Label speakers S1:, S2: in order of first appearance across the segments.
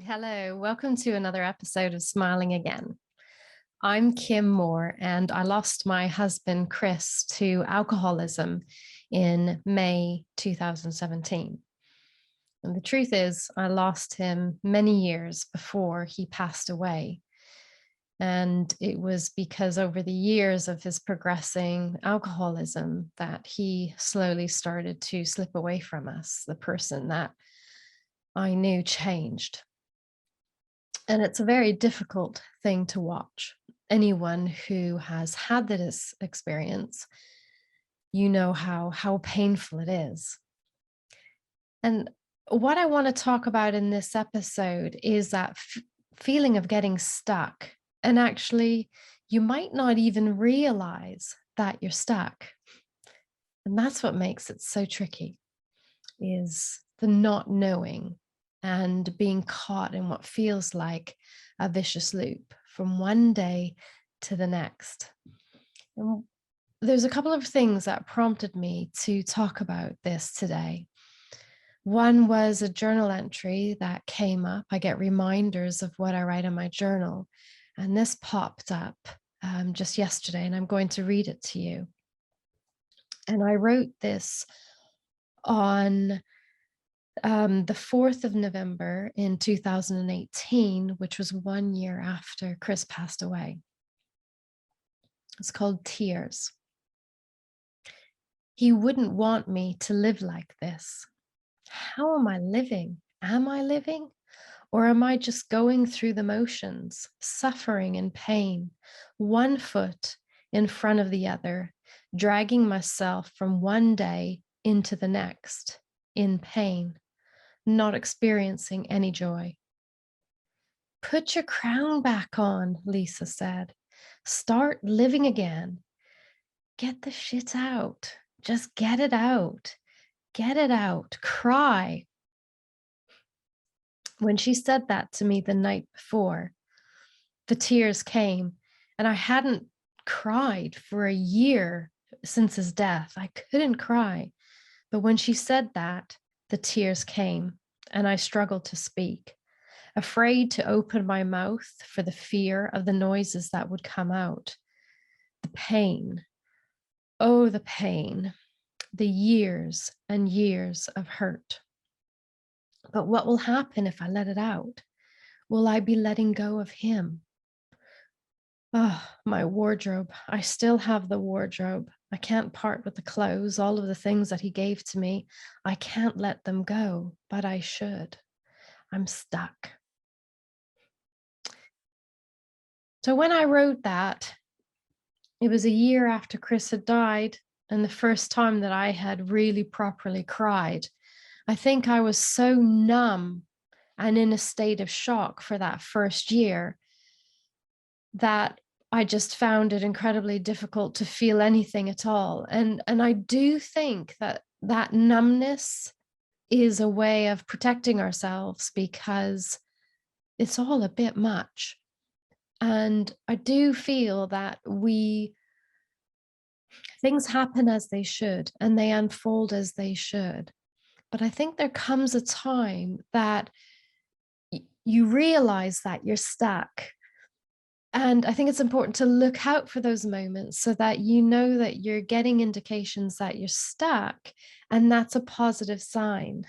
S1: Hello, welcome to another episode of Smiling Again. I'm Kim Moore, and I lost my husband, Chris, to alcoholism in May 2017. And the truth is, I lost him many years before he passed away. And it was because over the years of his progressing alcoholism that he slowly started to slip away from us, the person that I knew changed. And it's a very difficult thing to watch. Anyone who has had this experience, you know how painful it is. And what I want to talk about in this episode is that feeling of getting stuck. And actually, you might not even realize that you're stuck. And that's what makes it so tricky, is the not knowing and being caught in what feels like a vicious loop from one day to the next. And there's a couple of things that prompted me to talk about this today. One was a journal entry that came up. I get reminders of what I write in my journal, and this popped up just yesterday, and I'm going to read it to you. And I wrote this on the 4th of November in 2018, which was 1 year after Chris passed away. It's called Tears. He wouldn't want me to live like this. How am I living? Am I living? Or am I just going through the motions, suffering and pain, one foot in front of the other, dragging myself from one day into the next in pain, not experiencing any joy? Put your crown back on, Lisa said. Start living again. Get the shit out. Just get it out. Get it out. Cry. When she said that to me the night before, the tears came, and I hadn't cried for a year since his death. I couldn't cry. But when she said that, the tears came, and I struggled to speak, afraid to open my mouth for the fear of the noises that would come out. The pain. Oh, the pain. The years and years of hurt. But what will happen if I let it out? Will I be letting go of him? Oh, my wardrobe. I still have the wardrobe. I can't part with the clothes, all of the things that he gave to me. I can't let them go, but I should. I'm stuck. So when I wrote that, it was a year after Chris had died, and the first time that I had really properly cried. I think I was so numb and in a state of shock for that first year that I just found it incredibly difficult to feel anything at all. And I do think that that numbness is a way of protecting ourselves, because it's all a bit much. And I do feel that things happen as they should, and they unfold as they should. But I think there comes a time that you realize that you're stuck. And I think it's important to look out for those moments so that you know that you're getting indications that you're stuck, and that's a positive sign.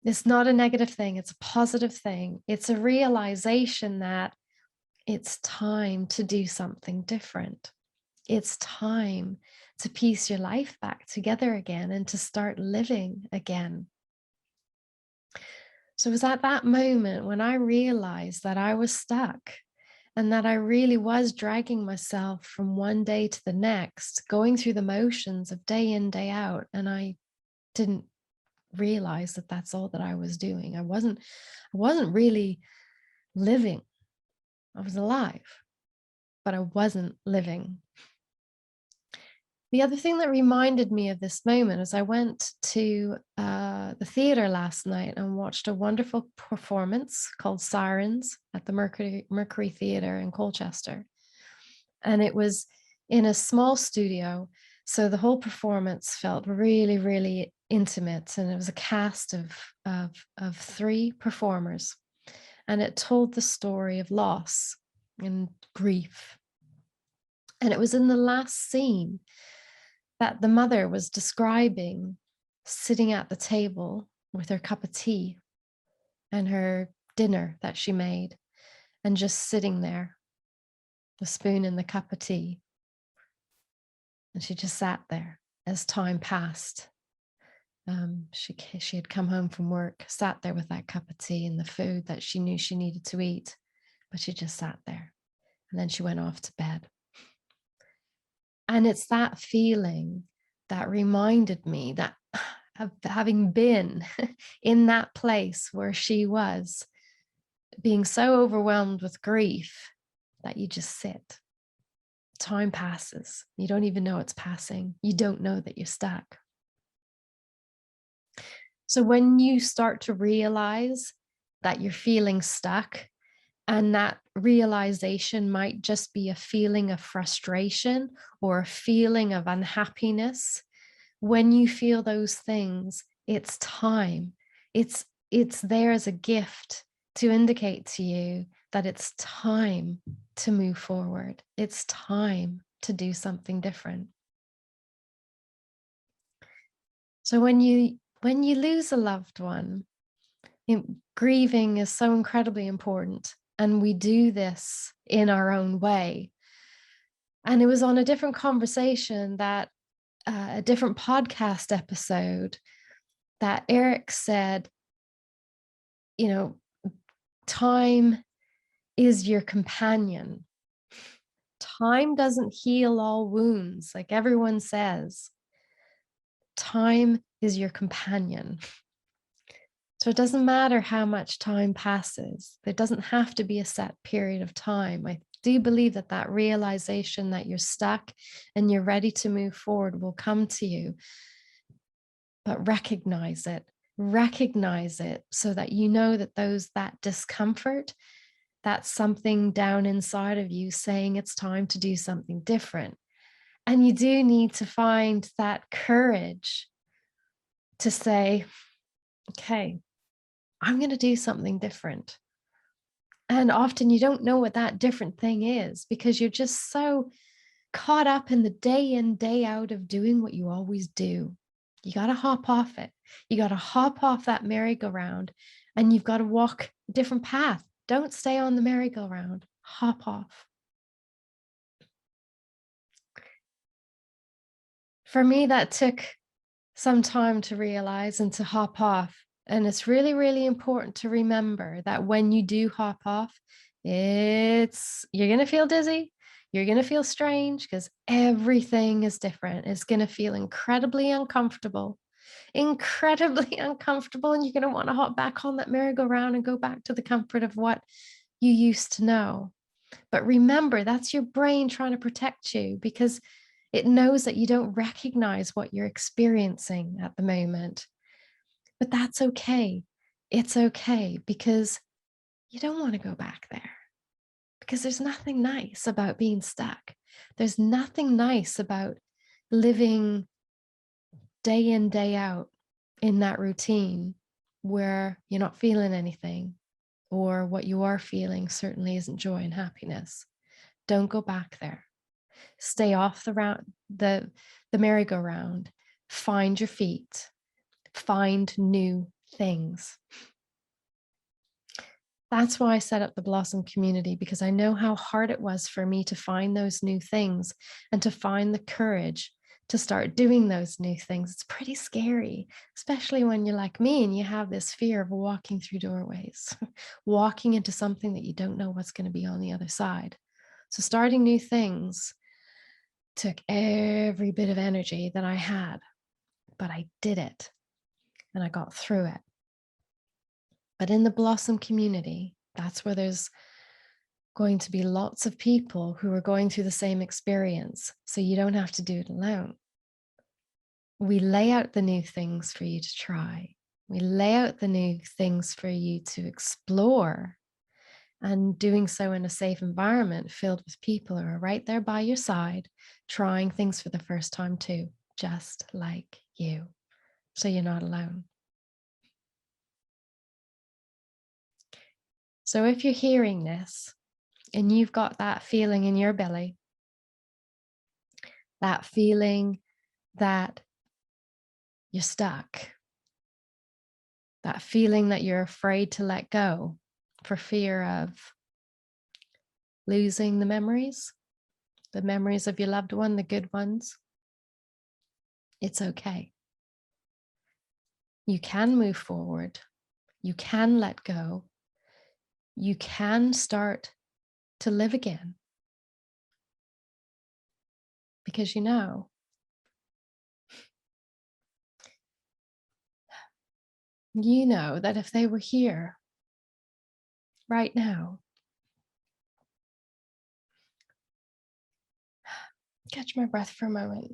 S1: It's not a negative thing, it's a positive thing. It's a realization that it's time to do something different. It's time to piece your life back together again and to start living again. So it was at that moment when I realized that I was stuck and that I really was dragging myself from one day to the next, going through the motions of day in, day out. And I didn't realize that that's all that I was doing. I wasn't really living. I was alive, but I wasn't living. The other thing that reminded me of this moment is I went to the theater last night and watched a wonderful performance called Sirens at the Mercury Theater in Colchester. And it was in a small studio, so the whole performance felt really, really intimate. And it was a cast of 3 performers. and it told the story of loss and grief. And it was in the last scene that the mother was describing sitting at the table with her cup of tea and her dinner that she made, and just sitting there, the spoon in the cup of tea. And she just sat there as time passed. She had come home from work, sat there with that cup of tea and the food that she knew she needed to eat, but she just sat there. And then she went off to bed. And it's that feeling that reminded me that of having been in that place where she was, being so overwhelmed with grief that you just sit. Time passes. You don't even know it's passing. You don't know that you're stuck. So when you start to realize that you're feeling stuck, and that realization might just be a feeling of frustration or a feeling of unhappiness, when you feel those things, it's time. It's there as a gift to indicate to you that it's time to move forward. It's time to do something different. So when you lose a loved one, grieving is so incredibly important, and we do this in our own way. And it was on a different conversation that a different podcast episode that Eric said, you know, time is your companion. Time doesn't heal all wounds, like everyone says. Time is your companion. So it doesn't matter how much time passes. There doesn't have to be a set period of time. I do believe that that realization that you're stuck and you're ready to move forward will come to you. But recognize it so that you know that that discomfort, that's something down inside of you saying it's time to do something different. And you do need to find that courage to say, okay, I'm going to do something different. And often you don't know what that different thing is because you're just so caught up in the day in, day out of doing what you always do. You got to hop off it. You got to hop off that merry-go-round, and you've got to walk a different path. Don't stay on the merry-go-round. Hop off. For me, that took some time to realize and to hop off. And it's really, really important to remember that when you do hop off, you're going to feel dizzy. You're going to feel strange because everything is different. It's going to feel incredibly uncomfortable, and you're going to want to hop back on that merry-go-round and go back to the comfort of what you used to know. But remember, that's your brain trying to protect you because it knows that you don't recognize what you're experiencing at the moment. But that's okay. It's okay because you don't want to go back there, because there's nothing nice about being stuck. There's nothing nice about living day in, day out in that routine where you're not feeling anything, or what you are feeling certainly isn't joy and happiness. Don't go back there. Stay off the merry-go-round. Find your feet. Find new things. That's why I set up the Blossom community, because I know how hard it was for me to find those new things and to find the courage to start doing those new things. It's pretty scary, especially when you're like me and you have this fear of walking through doorways, walking into something that you don't know what's going to be on the other side. So starting new things took every bit of energy that I had, but I did it and I got through it. But in the Blossom community, that's where there's going to be lots of people who are going through the same experience. So you don't have to do it alone. We lay out the new things for you to try. We lay out the new things for you to explore, and doing so in a safe environment filled with people who are right there by your side, trying things for the first time too, just like you. So you're not alone. So if you're hearing this and you've got that feeling in your belly, that feeling that you're stuck, that feeling that you're afraid to let go for fear of losing the memories of your loved one, the good ones, it's okay. You can move forward. You can let go. You can start to live again. Because you know that if they were here right now, catch my breath for a moment.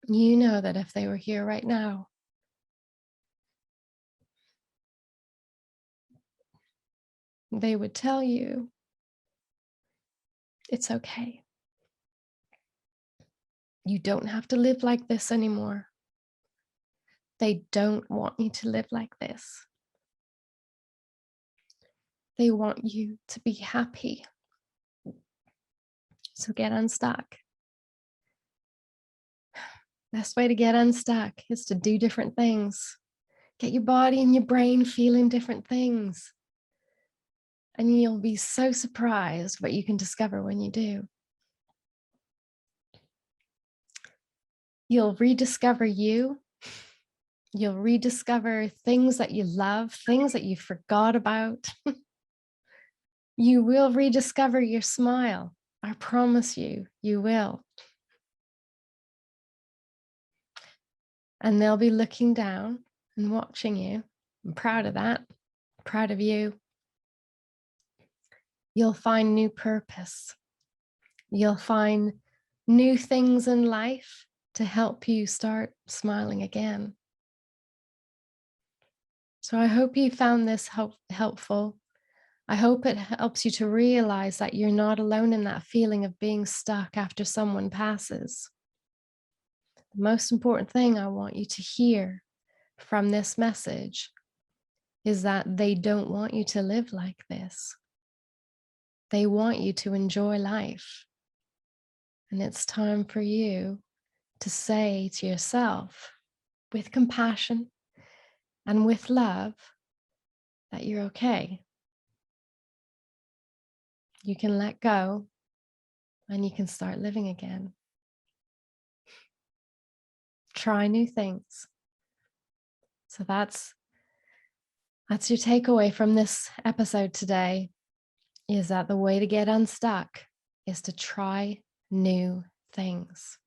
S1: You know that if they were here right now, they would tell you it's okay. You don't have to live like this anymore. They don't want you to live like this. They want you to be happy. So get unstuck. Best way to get unstuck is to do different things. Get your body and your brain feeling different things. And you'll be so surprised what you can discover when you do. You'll rediscover you. You'll rediscover things that you love, things that you forgot about. You will rediscover your smile. I promise you, you will. And they'll be looking down and watching you. I'm proud of that. Proud of you. You'll find new purpose. You'll find new things in life to help you start smiling again. So I hope you found this helpful. I hope it helps you to realize that you're not alone in that feeling of being stuck after someone passes. The most important thing I want you to hear from this message is that they don't want you to live like this. They want you to enjoy life. And it's time for you to say to yourself, with compassion and with love, that you're okay. You can let go and you can start living again. Try new things. So that's your takeaway from this episode today, is that the way to get unstuck is to try new things.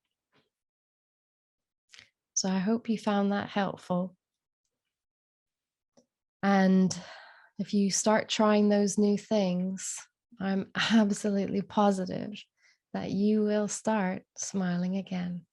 S1: So I hope you found that helpful. And if you start trying those new things, I'm absolutely positive that you will start smiling again.